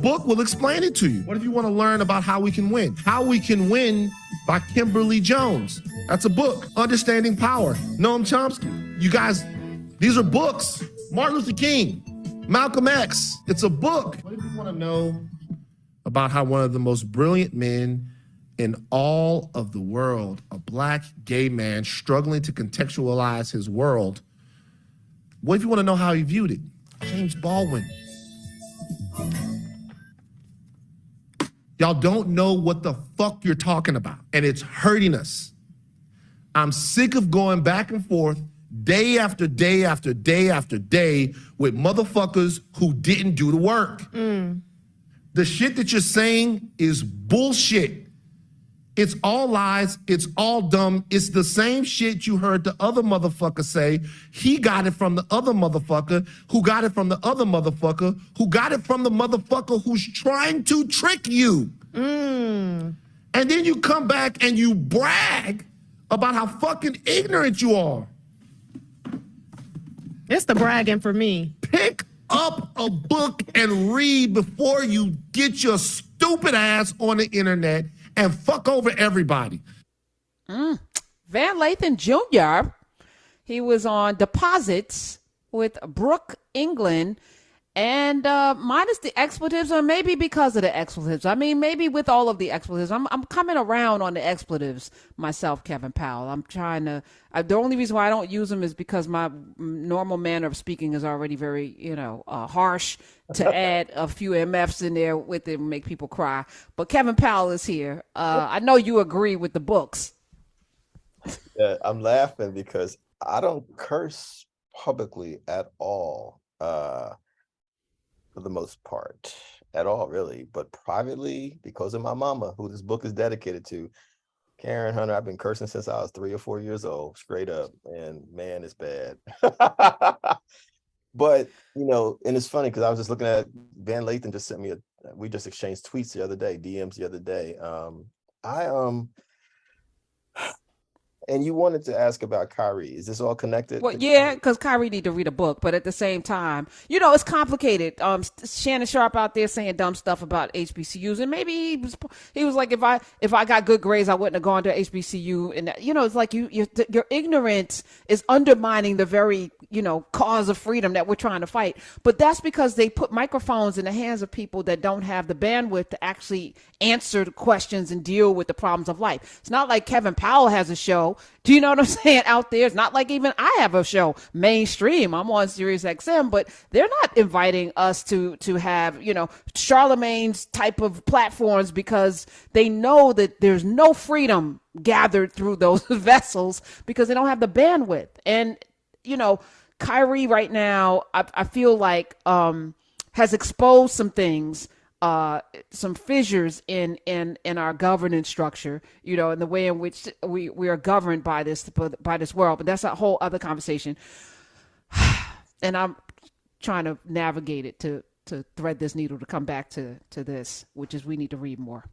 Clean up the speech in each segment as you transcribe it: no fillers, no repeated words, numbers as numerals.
book will explain it to you. What if you want to learn about how we can win? How We Can Win by Kimberly Jones. That's a book. Understanding Power, Noam Chomsky. You guys, these are books. Martin Luther King, Malcolm X. It's a book. What if you want to know about how one of the most brilliant men in all of the world, a black gay man struggling to contextualize his world, what if you want to know how he viewed it? James Baldwin. Y'all don't know what the fuck you're talking about, and it's hurting us. I'm sick of going back and forth day after day after day after day with motherfuckers who didn't do the work. The shit that you're saying is bullshit. It's all lies. It's all dumb. It's the same shit you heard the other motherfucker say. He got it from the other motherfucker who got it from the other motherfucker who got it from the motherfucker who's trying to trick you. And then you come back and you brag about how fucking ignorant you are. It's the bragging for me. Pick up a book and read before you get your stupid ass on the internet and fuck over everybody. Van Lathan Jr., he was on Deposits with Brooke England, and minus the expletives, or maybe because of the expletives. I mean, maybe with all of the expletives. I'm coming around on the expletives myself, Kevin Powell. I'm trying to, the only reason why I don't use them is because my normal manner of speaking is already very, harsh. To add a few MFs in there with it and make people cry. But Kevin Powell is here. I know you agree with the books. Yeah, I'm laughing because I don't curse publicly at all. For the most part, at all, really. But privately, because of my mama, who this book is dedicated to, Karen Hunter, I've been cursing since I was 3 or 4 years old, straight up. And man, it's bad. But, and it's funny because I was just looking at Van Lathan just sent me we just exchanged tweets the other day, DMs the other day. And you wanted to ask about Kyrie. Is this all connected? Well, yeah, because Kyrie need to read a book, but at the same time, it's complicated. Shannon Sharp out there saying dumb stuff about HBCUs, and maybe he was like, if I got good grades, I wouldn't have gone to HBCU, and it's like your ignorance is undermining the very cause of freedom that we're trying to fight. But that's because they put microphones in the hands of people that don't have the bandwidth to actually answer the questions and deal with the problems of life. It's not like Kevin Powell has a show. Do you know what I'm saying out there? It's not like even I have a show mainstream. I'm on Sirius XM, but they're not inviting us to have, Charlemagne's type of platforms because they know that there's no freedom gathered through those vessels because they don't have the bandwidth. And, Kyrie right now, I feel like has exposed some things, some fissures in our governance structure, in the way in which we are governed by this world. But that's a whole other conversation. And I'm trying to navigate it to thread this needle to come back to this, which is we need to read more.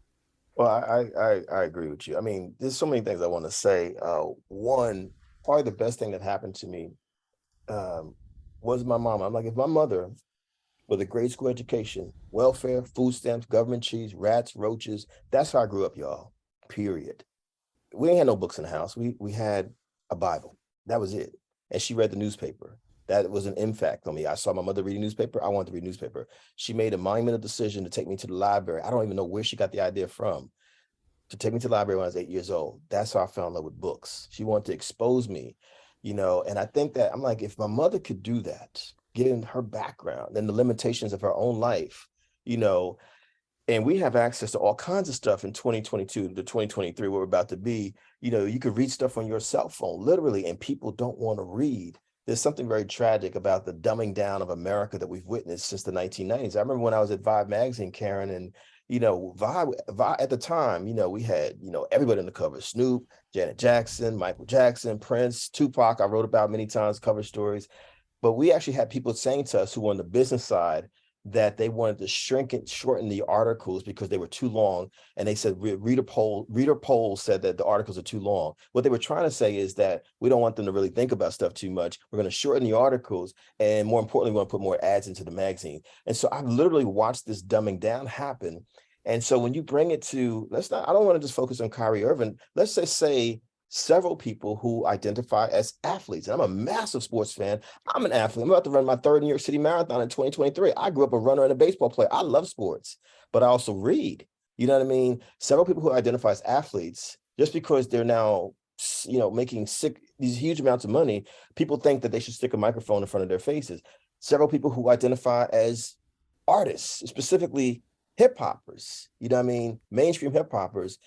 Well, I agree with you. I mean, there's so many things I want to say. One, probably the best thing that happened to me was my mom. I'm like, if my mother with a grade school education, welfare, food stamps, government cheese, rats, roaches. That's how I grew up, y'all, period. We ain't had no books in the house. We had a Bible. That was it. And she read the newspaper. That was an impact on me. I saw my mother reading newspaper. I wanted to read newspaper. She made a monumental decision to take me to the library. I don't even know where she got the idea from, to take me to the library when I was 8 years old. That's how I fell in love with books. She wanted to expose me, and I think that I'm like, if my mother could do that, given her background and the limitations of her own life, and we have access to all kinds of stuff in 2022 to 2023, where we're about to be, you could read stuff on your cell phone, literally, and people don't want to read. There's something very tragic about the dumbing down of America that we've witnessed since the 1990s. I remember when I was at Vibe magazine, Karen, and, Vibe at the time, we had, everybody on the cover, Snoop, Janet Jackson, Michael Jackson, Prince, Tupac, I wrote about many times, cover stories. But we actually had people saying to us who were on the business side, that they wanted to shorten the articles because they were too long. And they said reader polls said that the articles are too long. What they were trying to say is that we don't want them to really think about stuff too much. We're going to shorten the articles, and more importantly, we want to put more ads into the magazine. And so I've literally watched this dumbing down happen. And so when you bring it to, I don't want to just focus on Kyrie Irving. Let's just say several people who identify as athletes. And I'm a massive sports fan. I'm an athlete. I'm about to run my third New York City Marathon in 2023. I grew up a runner and a baseball player. I love sports, but I also read. You know what I mean? Several people who identify as athletes, just because they're now, making these huge amounts of money, people think that they should stick a microphone in front of their faces. Several people who identify as artists, specifically hip hoppers, mainstream hip hoppers,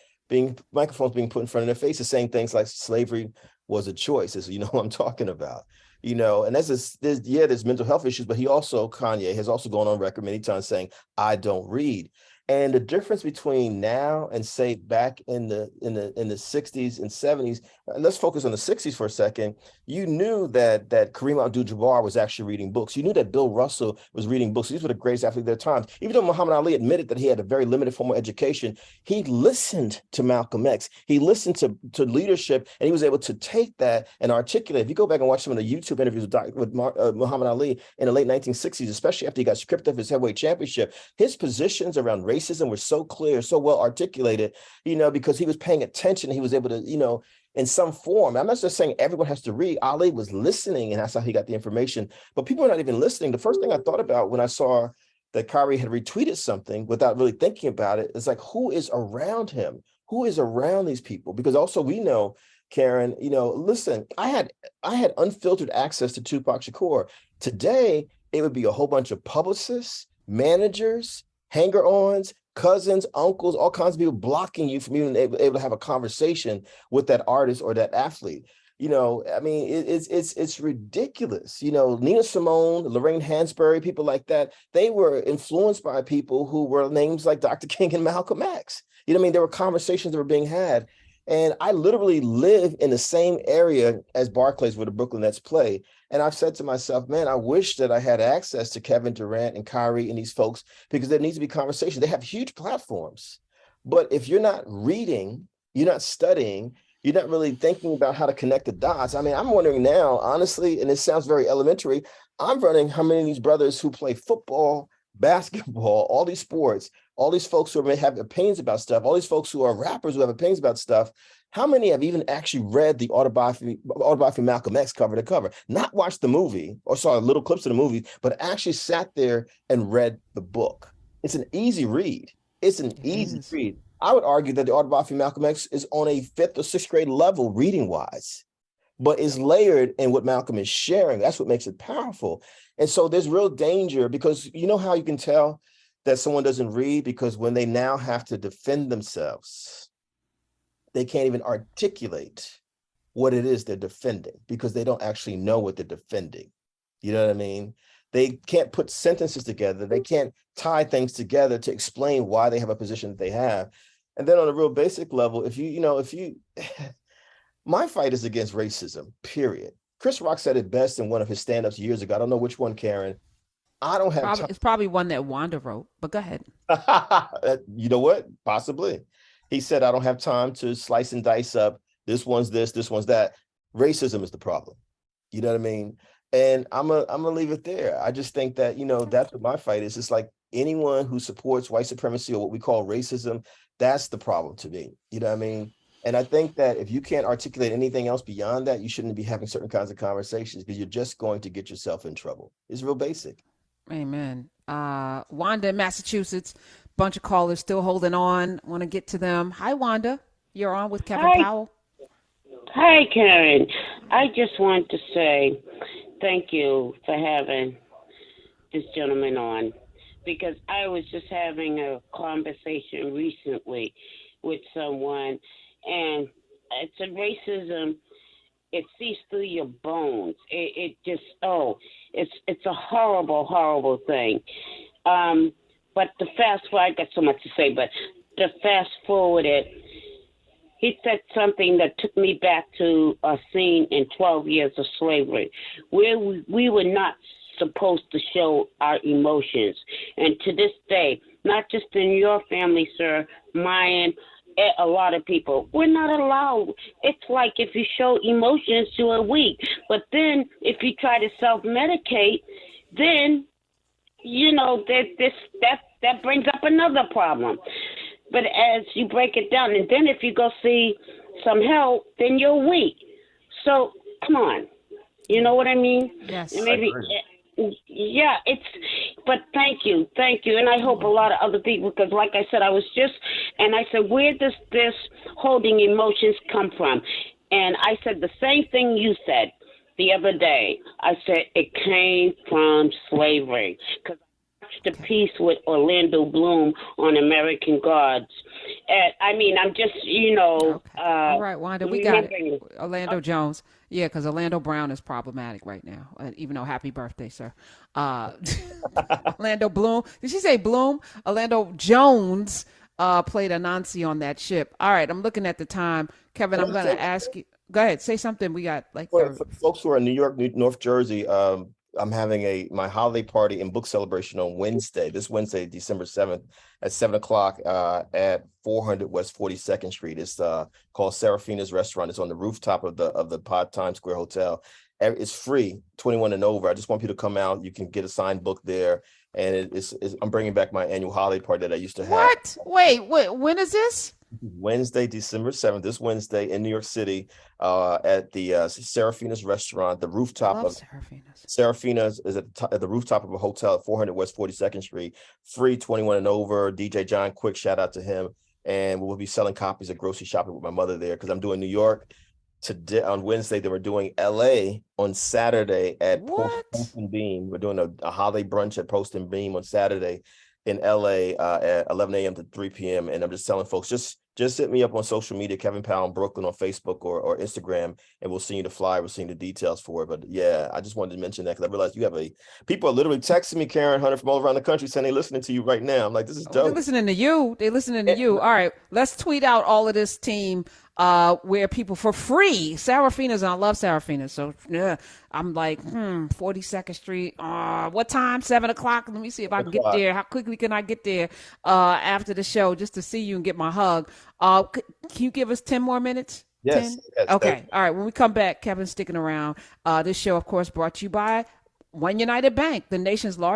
microphones being put in front of their faces, saying things like slavery was a choice, as you know what I'm talking about. And there's mental health issues, but Kanye has also gone on record many times saying, I don't read. And the difference between now and say back in the 60s and 70s, let's focus on the 60s for a second. You knew that Kareem Abdul-Jabbar was actually reading books. You knew that Bill Russell was reading books. These were the greatest athletes of their times. Even though Muhammad Ali admitted that he had a very limited formal education, he listened to Malcolm X. He listened to leadership, and he was able to take that and articulate. If you go back and watch some of the YouTube interviews with Muhammad Ali in the late 1960s, especially after he got stripped of his heavyweight championship, his positions around racism were so clear, so well articulated, because he was paying attention. He was able to, in some form. I'm not just saying everyone has to read. Ali was listening, and that's how he got the information. But people are not even listening. The first thing I thought about when I saw that Kyrie had retweeted something without really thinking about it, is like, who is around him? Who is around these people? Because also we know, Karen, listen, I had unfiltered access to Tupac Shakur. Today, it would be a whole bunch of publicists, managers, hanger-ons, cousins, uncles, all kinds of people blocking you from even able to have a conversation with that artist or that athlete. It's ridiculous. Nina Simone, Lorraine Hansberry, people like that, they were influenced by people who were names like Dr. King and Malcolm X. There were conversations that were being had. And I literally live in the same area as Barclays, where the Brooklyn Nets play. And I've said to myself, man, I wish that I had access to Kevin Durant and Kyrie and these folks, because there needs to be conversation. They have huge platforms. But if you're not reading, you're not studying, you're not really thinking about how to connect the dots. I'm wondering now, honestly, and it sounds very elementary, I'm wondering how many of these brothers who play football, basketball, all these sports, all these folks who have opinions about stuff, all these folks who are rappers who have opinions about stuff, how many have even actually read the autobiography of Malcolm X cover to cover? Not watched the movie or saw little clips of the movie, but actually sat there and read the book. It's an easy read. Read. I would argue that the autobiography of Malcolm X is on a 5th or 6th grade level reading wise, but is layered in what Malcolm is sharing. That's what makes it powerful. And so there's real danger, because you know how you can tell that someone doesn't read? Because when they now have to defend themselves, they can't even articulate what it is they're defending, because they don't actually know what they're defending. You know what I mean? They can't put sentences together. They can't tie things together to explain why they have a position that they have. And then on a real basic level, my fight is against racism, period. Chris Rock said it best in one of his stand-ups years ago. I don't know which one, Karen. I don't have time. It's probably one that Wanda wrote, but go ahead. You know what? Possibly. He said, I don't have time to slice and dice up. This one's this one's that. Racism is the problem. You know what I mean? And I'm gonna leave it there. I just think that, that's what my fight is. It's like anyone who supports white supremacy or what we call racism, that's the problem to me. You know what I mean? And I think that if you can't articulate anything else beyond that, you shouldn't be having certain kinds of conversations, because you're just going to get yourself in trouble. It's real basic. Amen. Wanda in Massachusetts, bunch of callers still holding on. Want to get to them. Hi, Wanda. You're on with Kevin Powell. Hi, Karen. I just want to say thank you for having this gentleman on, because I was just having a conversation recently with someone, and it's a racism. It seeps through your bones. It's a horrible, horrible thing. But the fast forward, I got so much to say, but to fast forward it, he said something that took me back to a scene in 12 Years of Slavery, where we were not supposed to show our emotions. And to this day, not just in your family, sir, mine, a lot of people, we're not allowed. It's like if you show emotions, you are weak. But then if you try to self-medicate, then, you know, that brings up another problem. But as you break it down, and then if you go see some help, then you're weak. So come on, you know what I mean? Yes. And maybe, yeah, but thank you, and I hope a lot of other people, because like I said, I said, where does this holding emotions come from? And I said the same thing you said the other day. I said it came from slavery, because the piece with Orlando Bloom on American Gods. I mean, I'm just, you know. Okay. All right, Wanda, we got it. Orlando Jones. Yeah, because Orlando Brown is problematic right now, even though happy birthday, sir. Orlando Bloom. Did she say Bloom? Orlando Jones played Anansi on that ship. All right, I'm looking at the time. Kevin, I'm going to ask you. Go ahead, say something. We got like for folks who are in New York, North Jersey. I'm having my holiday party and book celebration on Wednesday, this Wednesday, December 7th at 7:00 at 400 West 42nd Street. It's called Serafina's Restaurant. It's on the rooftop of the Pod Times Square Hotel. It's free, 21 and over. I just want people to come out. You can get a signed book there. And I'm bringing back my annual holiday party that I used to have. What? Wait, when is this? Wednesday, December 7th, this Wednesday in New York City, at the Serafina's Restaurant, the rooftop of Serafina's is at the rooftop of a hotel at 400 West 42nd Street. Free, 21 and over. DJ John Quick, shout out to him. And we'll be selling copies of Grocery Shopping with my mother there, because I'm doing New York today on Wednesday. Then we're doing LA on Saturday at Post and Beam. We're doing a holiday brunch at Post and Beam on Saturday in LA at 11 a.m. to 3 p.m. And I'm just telling folks, just hit me up on social media, Kevin Powell in Brooklyn on Facebook or Instagram, and we'll send you the flyer. We'll send you the details for it. But yeah, I just wanted to mention that because I realized you have people are literally texting me, Karen Hunter, from all around the country saying they're listening to you right now. I'm like, this is dope. They're listening to you. All right, let's tweet out all of this team where people for free. Serafina's, and I love Serafina. So yeah, I'm like, 42nd Street. What time? 7:00. Let me see if I can get there. How quickly can I get there after the show just to see you and get my hug? Can you give us 10 more minutes? Yes. 10? Okay. All right. When we come back, Kevin's sticking around. This show, of course, brought to you by One United Bank, the nation's largest